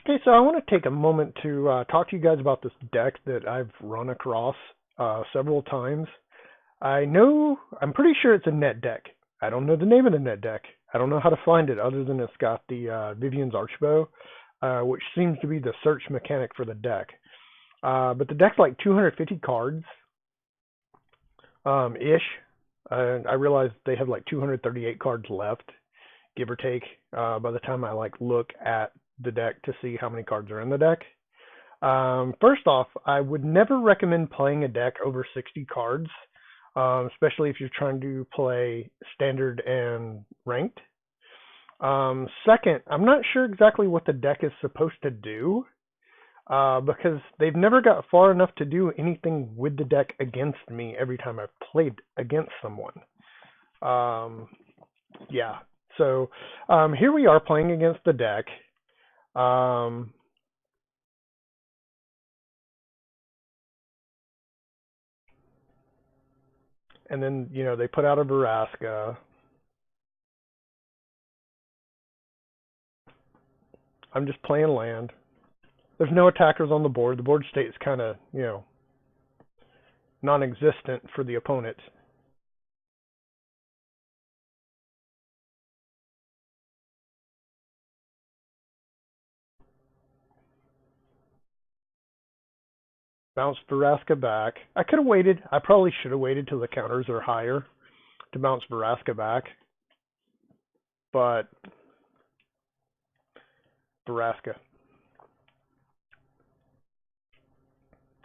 Okay, so I want to take a moment to talk to you guys about this deck that I've run across several times. I'm pretty sure it's a net deck. I don't know the name of the net deck. I don't know how to find it other than it's got the Vivian's Archbow, which seems to be the search mechanic for the deck. But the deck's like 250 cards ish. I realize they have like 238 cards left, give or take, by the time I like look at the deck to see how many cards are in the deck. First off, I would never recommend playing a deck over 60 cards, especially if you're trying to play standard and ranked. Second, I'm not sure exactly what the deck is supposed to do, because they've never got far enough to do anything with the deck against me every time I've played against someone. Yeah, so here we are playing against the deck. And then, they put out a Veraska. I'm just playing land. There's no attackers on the board. The board state is kind of, non-existent for the opponent. Bounce Veraska back. I could have waited. I probably should have waited till the counters are higher to bounce Veraska back. But Veraska.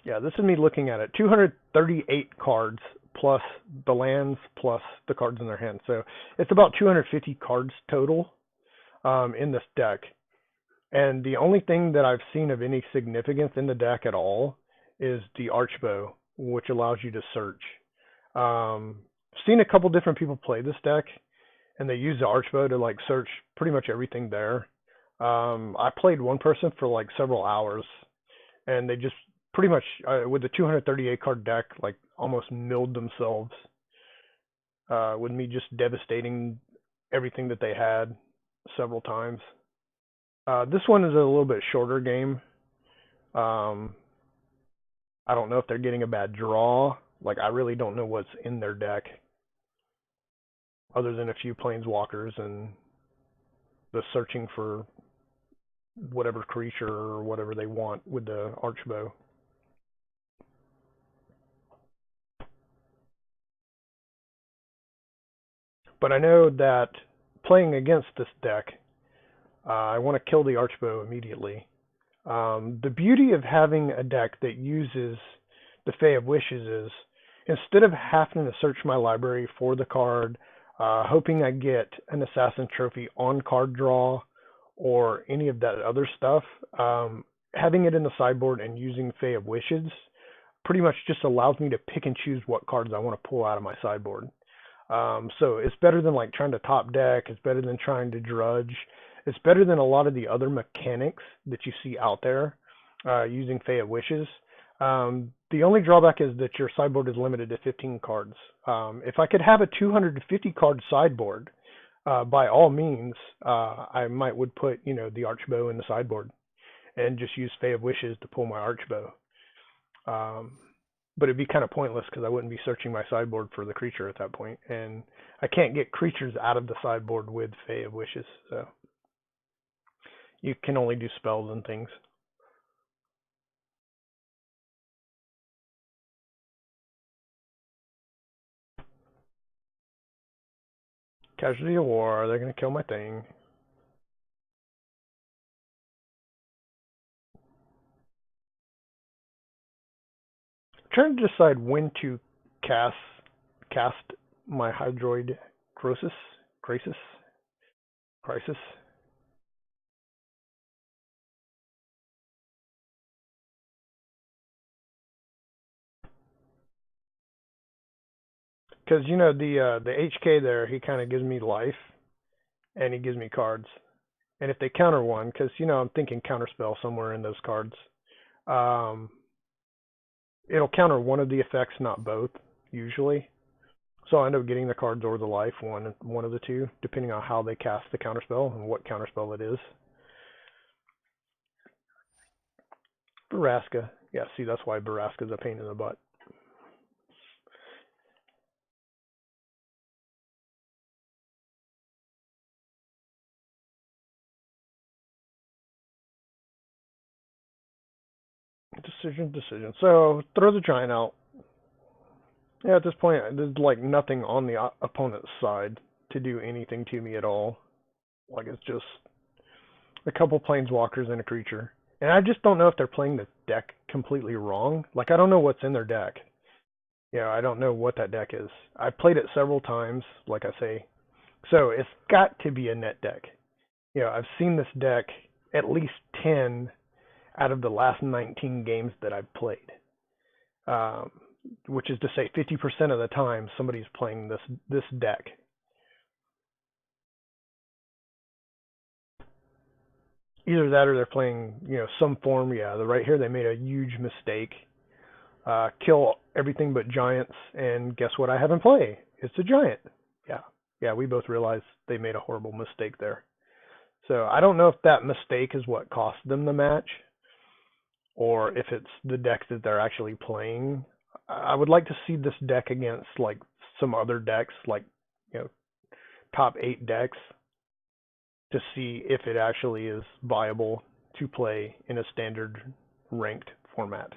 Yeah, this is me looking at it. 238 cards plus the lands plus the cards in their hand. So it's about 250 cards total in this deck. And the only thing that I've seen of any significance in the deck at all is the Archbow, which allows you to search. I've seen a couple different people play this deck, and they use the Archbow to like search pretty much everything there. I played one person for like several hours, and they just pretty much with the 238 card deck, like almost milled themselves with me just devastating everything that they had several times. This one is a little bit shorter game. I don't know if they're getting a bad draw. Like, I really don't know what's in their deck other than a few planeswalkers and the searching for whatever creature or whatever they want with the Archbow. But I know that playing against this deck, I want to kill the Archbow immediately. The beauty of having a deck that uses the Fae of Wishes is instead of having to search my library for the card, hoping I get an Assassin Trophy on card draw or any of that other stuff, having it in the sideboard and using Fae of Wishes pretty much just allows me to pick and choose what cards I want to pull out of my sideboard. So it's better than like trying to top deck. It's better than trying to drudge. It's better than a lot of the other mechanics that you see out there using Fae of Wishes. The only drawback is that your sideboard is limited to 15 cards. If I could have a 250 card sideboard, by all means, I would put the Archbow in the sideboard and just use Fae of Wishes to pull my Archbow. But it'd be kind of pointless because I wouldn't be searching my sideboard for the creature at that point, and I can't get creatures out of the sideboard with Fae of Wishes, so you can only do spells and things. Casualty of War, they're gonna kill my thing. I'm trying to decide when to cast my Hydroid Crisis. Because the HK there, he kind of gives me life, and he gives me cards. And if they counter one, because I'm thinking counterspell somewhere in those cards, um, it'll counter one of the effects, not both, usually. So I end up getting the cards or the life, one of the two, depending on how they cast the counterspell and what counterspell it is. Baraska. Yeah, see, that's why Baraska's a pain in the butt. Decision. So throw the giant out. Yeah, at this point, there's like nothing on the opponent's side to do anything to me at all. Like it's just a couple planeswalkers and a creature. And I just don't know if they're playing the deck completely wrong. Like I don't know what's in their deck. Yeah, I don't know what that deck is. I've played it several times, like I say. So it's got to be a net deck. I've seen this deck at least 10 out of the last 19 games that I've played. Which is to say 50% of the time somebody's playing this deck. Either that or they're playing, some form. Yeah, right here they made a huge mistake. Kill everything but giants, and guess what I have in play? It's a giant. Yeah, we both realized they made a horrible mistake there. So I don't know if that mistake is what cost them the match, or if it's the deck that they're actually playing. I would like to see this deck against like some other decks, like top 8 decks, to see if it actually is viable to play in a standard ranked format.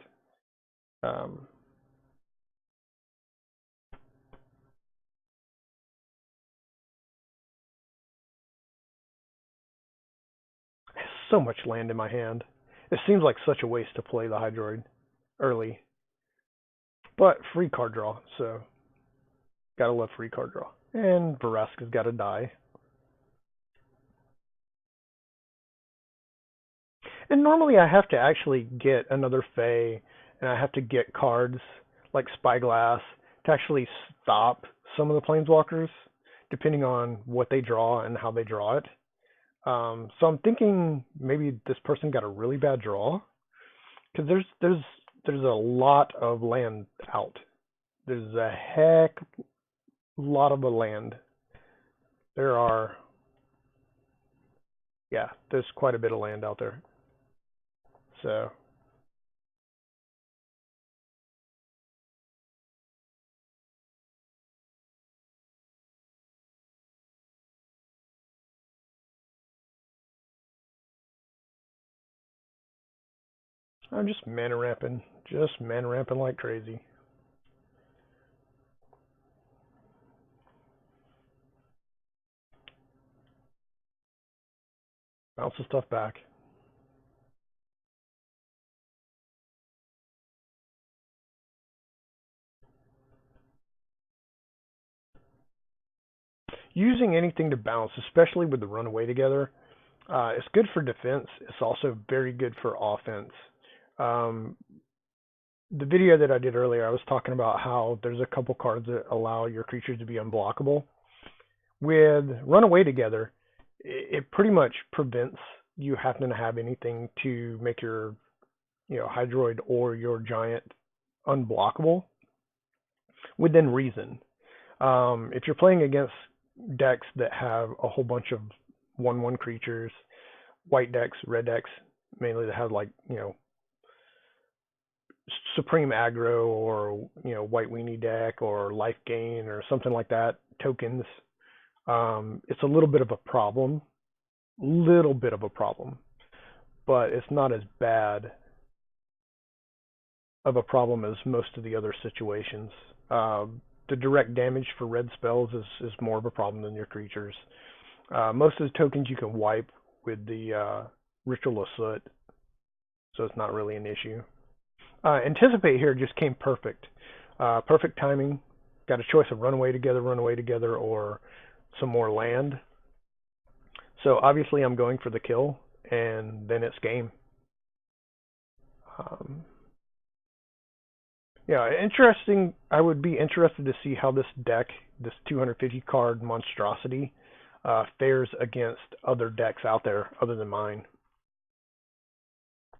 So much land in my hand. It seems like such a waste to play the Hydroid early. But free card draw, so gotta love free card draw. And Vraska's gotta die. And normally I have to actually get another Fae, and I have to get cards like Spyglass to actually stop some of the Planeswalkers, depending on what they draw and how they draw it. So I'm thinking maybe this person got a really bad draw, because there's a lot of land out. There's a heck lot of the land. There's quite a bit of land out there. So I'm just mana ramping like crazy. Bounce the stuff back. Using anything to bounce, especially with the runaway together, it's good for defense. It's also very good for offense. The video that I did earlier, I was talking about how there's a couple cards that allow your creatures to be unblockable. With runaway together, it pretty much prevents you having to have anything to make your Hydroid or your giant unblockable within reason. If you're playing against decks that have a whole bunch of 1/1 creatures, white decks, red decks, mainly that have like supreme aggro, or white weenie deck, or life gain, or something like that, tokens, it's a little bit of a problem, but it's not as bad of a problem as most of the other situations. The direct damage for red spells is more of a problem than your creatures. Most of the tokens you can wipe with the Ritual of Soot, so it's not really an issue. Anticipate here just came perfect. Perfect timing. Got a choice of runaway together, or some more land. So obviously I'm going for the kill, and then it's game. Interesting. I would be interested to see how this deck, this 250 card monstrosity, fares against other decks out there other than mine.